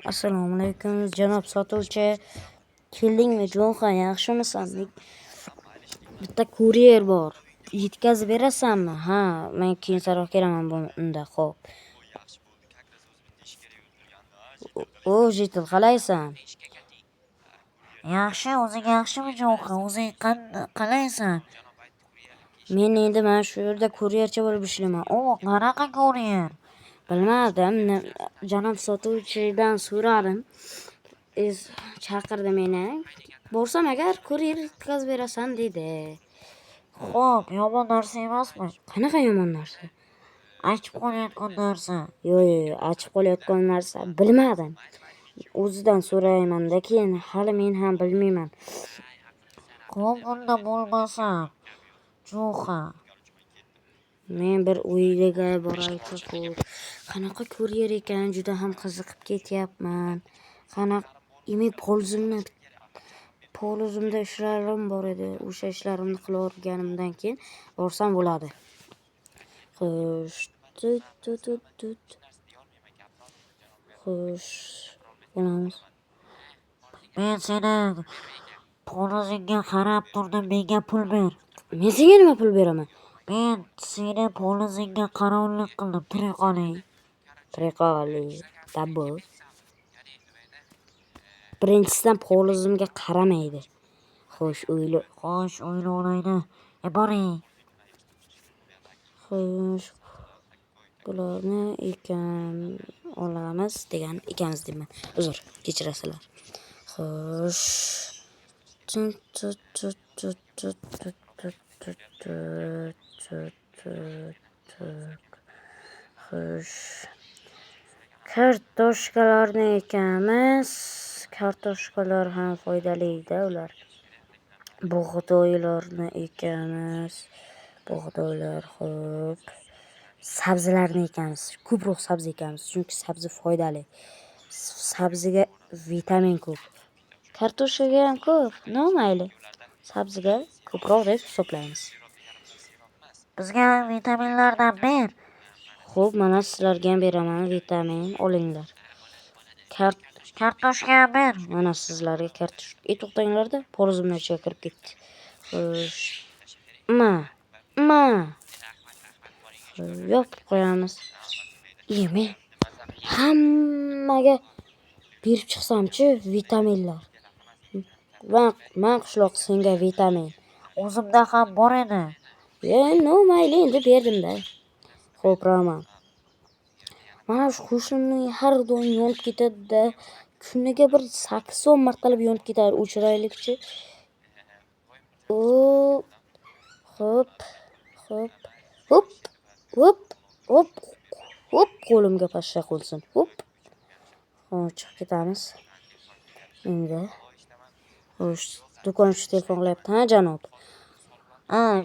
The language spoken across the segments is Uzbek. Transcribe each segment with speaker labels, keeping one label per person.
Speaker 1: Assalomu alaykum janob sotuvchi. Keldingmi Jo'xa, yaxshimisan? Bitta kuryer bor. Yetkazib berasanmi? Ha, men keyinroq kelaman unda. Xo'p. O, Jitil, qalaysan?
Speaker 2: Yaxshi, o'zing yaxshimi Jo'xa? O'zing qalaysan?
Speaker 1: Men endi mana shu yerda kuryerchi bo'lib ishlayman.
Speaker 2: O, qanaqa kuryer?
Speaker 1: Bilmadim, janob sotuvchidan so'radim. Chaqirdi meni. Borsam agar kuryer yetkazib berasan dedi.
Speaker 2: Xo'p, yomon narsa emasmi?
Speaker 1: Qanaqa yomon narsa?
Speaker 2: Achib qolayotgan narsa.
Speaker 1: Yo'q, achib qolayotgan narsa bilmadim. O'zidan so'rayman-da, keyin hali men ham bilmayman.
Speaker 2: Xo'p, unda bo'lmasa, Jo'xa.
Speaker 1: Men bir o'yinga boraylik. Qanaqa kuryer ekan, juda ham qiziqib ketyapman. Polizimda ishlarim bor edi. O'sha ishlarimni qilaverganimdan keyin borsam bo'ladi. Xo'sh, Xo'sh, bo'lamiz.
Speaker 2: Men seni polizingga qarab turdim, menga pul ber.
Speaker 1: Men senga nima pul beraman?
Speaker 2: Men seni polizingga qarovlik qildim,
Speaker 1: Triqoli, dabbo. Birinchisidan polizimga qaramaydi. Xo'sh,
Speaker 2: o'ylaydi. Boring.
Speaker 1: Xo'sh, bularni olamiz degan ekanmiz deyman. Uzr, kechirasizlar. Xo'sh. Xo'sh. Kartoshkalarni ekamiz. Kartoshkalar ham foydali-da ular. Bug'doylarni ekamiz. Bug'doylar, xo'p. Sabzilarni ekamiz. Ko'proq sabzi ekamiz, chunki sabzi foydali. Sabziga vitamin ko'p. Kartoshkaga ham ko'p, mayli. Sabziga ko'proq deb hisoblaymiz.
Speaker 2: Bizga vitaminlardan ber.
Speaker 1: Xo'p, mana sizlarga ham beraman vitamin, olinglar.
Speaker 2: Kartoshka ber.
Speaker 1: Mana sizlarga kartoshka. To'xtanglar-da, polizimni ichiga kirib ketdi. Xo'sh. Yopib qo'yamiz. Men hammaga berib chiqsam-chi vitaminlar. Men qishloq senga vitamin.
Speaker 2: O'zimda ham bor edi.
Speaker 1: Mayli, endi berdim-da. Xo'p, Roman. Mana shu qo'shimning har doim yonib ketadi-da. Kuniga bir 8-10 martalab yonib ketadi. O'chiraylikchi. Hop. Qo'limga pashsha qo'lsin. Hop. Chiqib ketamiz. Endi. Xo'sh, do'konchi telefon qilyapti. Ha, janob.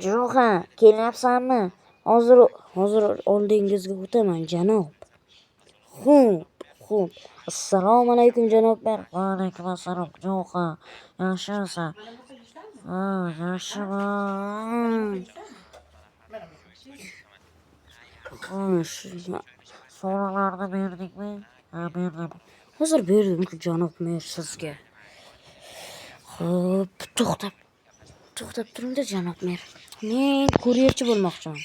Speaker 2: Jo'xa, kelyapsanmi?
Speaker 1: Hozir oldingizga o'taman, janob. Xo'p. Assalomu alaykum, janoblar.
Speaker 2: Va alaykum assalom, Jo'xa. Yaxshimisan? Yaxshiman.
Speaker 1: Xo'sh,
Speaker 2: so'rovlarni berdikmi? Berdim.
Speaker 1: hozir berdim-ku, janob mer sizga. Xo'p, to'xtab turing-da, janob mer. Men kuryerchi bo'lmoqchiman.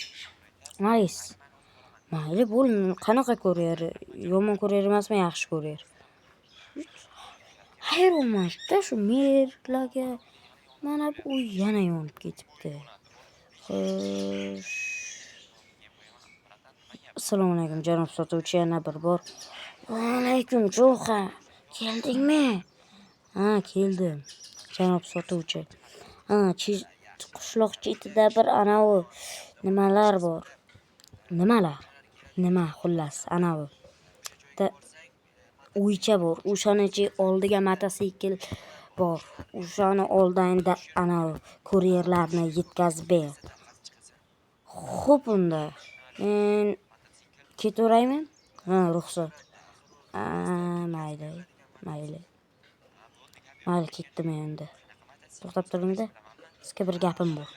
Speaker 1: Mayli, bo'l. Qanaqa kuryer? Yomon kuryer emasmi, yaxshi kuryer? Hayronman-da shu merlarga. Mana bu yana yonib ketibdi. Xo'sh. Assalomu alaykum, janob sotuvchi, yana bir bor. Va alaykum, Jo'xa. Keldingmi? Ha, keldim, janob sotuvchi. Qishloq chetida bir anavi nimalar bor. Nima, xullas, anavi. Uycha bor. O'shani oldiga motosikl bor. O'shani oldinda anavi kuryerlarni yetkazib ber. Xo'p, unda men ketaveraymi? Ruxsat. Mayli. Mayli, ketdim endi. To'xtab turing-da. Sizga bir gapim bor.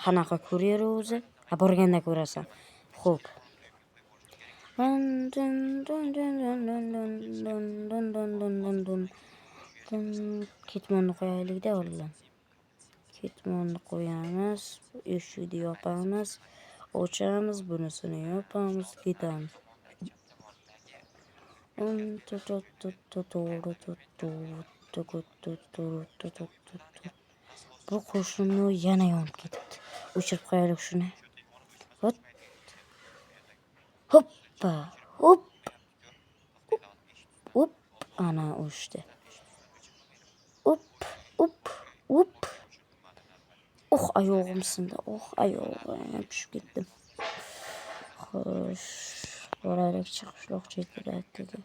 Speaker 1: Qanaqa kuryer o'zi? Borganda ko'rasan. Xo'p. Dun dun dun dun dun dun dun dun dun dun dun dun. Ketmonni qo'yaylik-da oldin. Ketmonni qo'yamiz, eshikni yopamiz, ochamiz, bunisini yopamiz, ketamiz. Bu qo'shinni yana yonib ketibdi. O'chirib qo'yaylik shuni. Hop, hoppa, hop, hop, ana o'chdi. Hop, hop, hop. Oh, oyog'im sindi. Oh, oyog'im tushib ketdim. Xo'sh, boraylikchi qishloq chetida aytdi.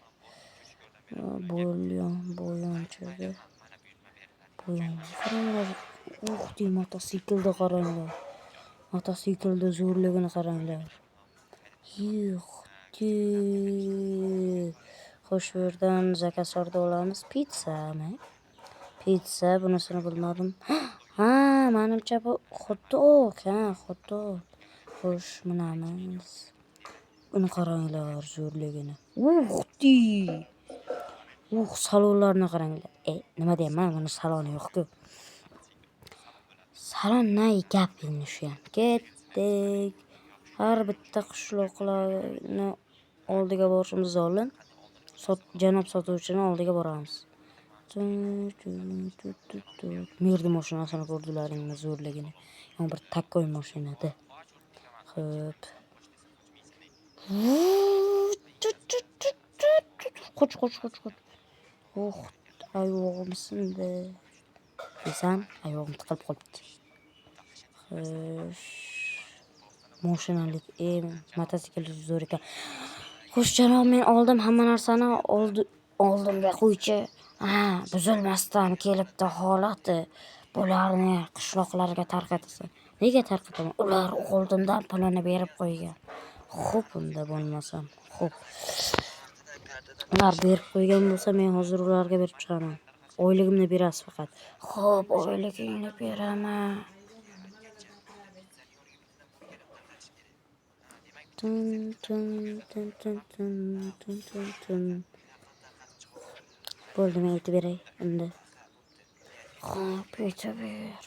Speaker 1: Bo'yonchaga. Qaranglar. Dey, mototsiklda qaranglar. Mototsiklda zo'rligini qaranglar. Xo'sh, bu yerdan zakazorda olamiz. Pizzami? Pizza, bunisini bilmadim. Ha, menimcha bu hot-dog, hot-dog. Xo'sh, minamiz. Buni qaranglar zo'rligini. Dey. Salonlarni qaranglar. Nima deyman, buni saloni yo'q-ku. Salon nay gap endi shu ham. Ketdik. Har bitta qishloqlarni oldiga borishimiz oldin janob sotuvchini oldiga boramiz. Merdi mashinasini ko'rdilaringmi zo'rligini? Bir takkoy mashinada. Xo'p. Qoch. Oh, oyog'im sindi. Desam, oyog'im tiqilib qolibdi. Xo'sh. Mashinalik, mototsikl zo'r ekan. Xo'sh, janob, men oldim hamma narsani, oldimga qo'ychi. Buzilmasdan kelibdi holati. Bularni qishloqlarga tarqatasan. Nega tarqataman? Ular oldindan pulini berib qo'ygan. Xo'p, unda bo'lmasam. Xo'p. Ular berib qo'ygan bo'lsa, men hozir ularga berib chiqaman. Oyligimni berasiz faqat. Xo'p, oyligingni beraman. Bo'ldi, men aytib beray endi. Xo'p, aytib ber.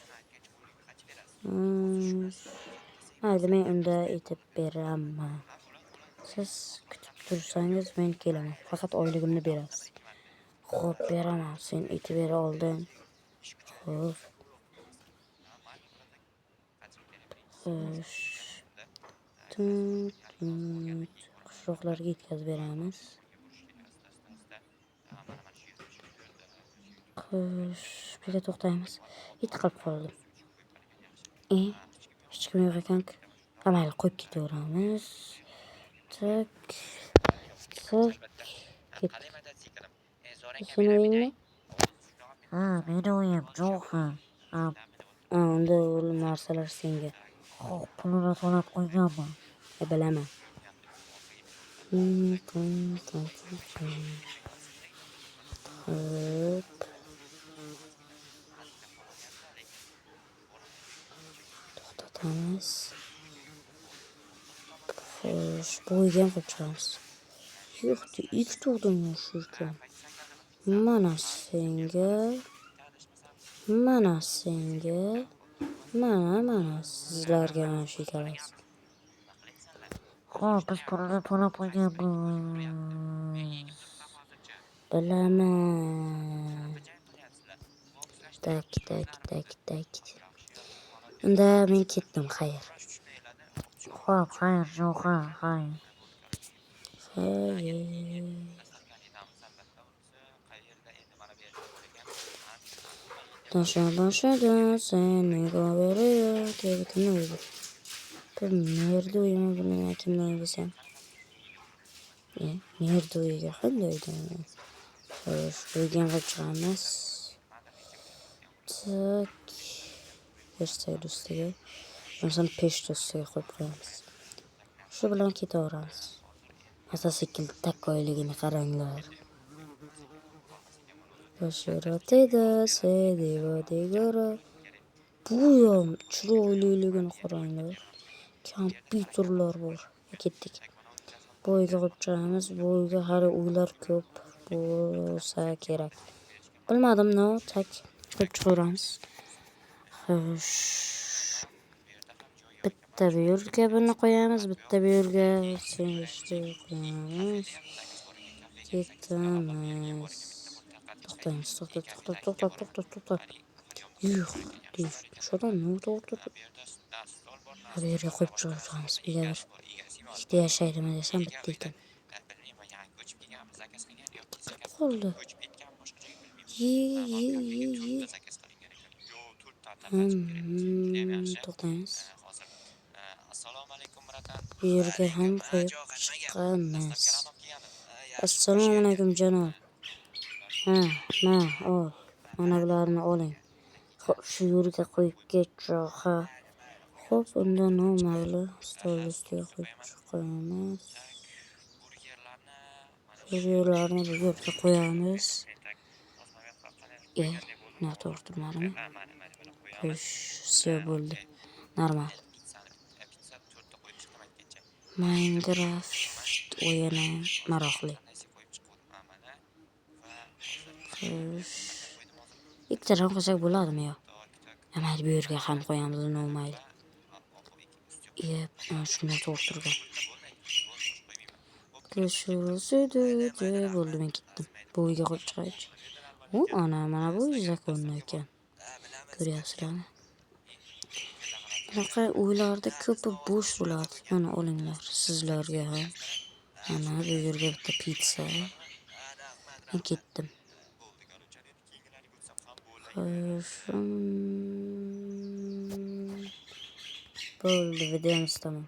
Speaker 1: Mayli, men unda aytib beraman. Siz kutib tursangiz men kelaman. Faqat oyligimni berasiz. Xo'p, beraman. Sen aytib bera oldin. Xo'p. Xo'sh. Qishloqlarga yetkazib beramiz. Xo'sh, bu yerga to'xtaymiz. Yiqilib qoldim. Hech kim yo'q ekan-ku. Mayli, qo'yib ketaveramiz. Tak. Ketdik. Sen o'yingmi?
Speaker 2: Meni o'yim Jo'xa.
Speaker 1: Unda u narsalar senga.
Speaker 2: Xo'p, pulini to'lab qo'yganman.
Speaker 1: Bilaman. Xo'p. To'xtatamiz. Xo'sh, bo'ygan qilib chiqamiz. Yo'qdi, ikkita odam shu ekan. Mana senga. Mana sizlarga mana shu ikkalasi.
Speaker 2: Xo'p, biz pulini to'lab qo'yganmiz.
Speaker 1: Bilaman. Tak. Unda men ketdim, xayr.
Speaker 2: Xo'p, xayr, Jo'xa, xayr.
Speaker 1: Boshida seni ko'rib kimni o'ydi? Merdi o'yimi bilmagan kimni o'ydisam. Merdi o'yiga qanday o'ydim? Xo'sh, o'ygan qilib chiqamiz. Tak. Versailles ustiga. Bundan peshta ustiga qo'yib qo'yamiz. Shu bilan ketaveramiz. Mototsikl takkoyligini qaranglar. Bashirotida sedivo degora. Bu ham chiroyliligini qaranglar. Kompyuterlar bor. Ketdik. Bu uyga qo'yib chiqamiz. Bu uyga hali uylar ko'p bo'lsa kerak. Bilmadim, no, tak qo'yib chiqaramiz. Xo'sh. Bitta bu yerga buni qo'yamiz, bitta bu yerga sinishni qo'yamiz. Ketamiz. To'xtang. Yo'q, deysh. Shodan nima to'g'ri? Bu yerga qo'yib chiqamiz. Biladir. Ikkita yashaydimi desam bitta ekan. Qoldi. Ye. To'xtaymiz. Bu yerga ham qo'yib chiqamiz. Assalomu alaykum janob. Ha, ol. Mana bularni oling. Shu yerga qo'yib ketcho, ha. Xo'p, unda mayli, stol ustiga qo'yib chiqamiz. Burgerlarni bu yerga qo'yamiz. Noto'g'ri turmadimi? Xo'sh, все bo'ldi. Normal. Minecraft o'yini maroqli. Xo'sh. Ikkitadan qo'ysak bo'ladimi yo? Mayli, bu yerga ham qo'yamiz, mayli. Shunday to'g'ri turgan. Bo'ldi, men ketdim. Bu uyga qo'yib chiqaychi. Mana bu zakonni ekan. Ko'ryapsizlarmi? Bunaqa uylarda ko'pi bo'sh bo'ladi. Mana olinglar, sizlarga ham. Mana bu yerga bitta pizza. Men ketdim. Bo'ldi, videomiz tamom.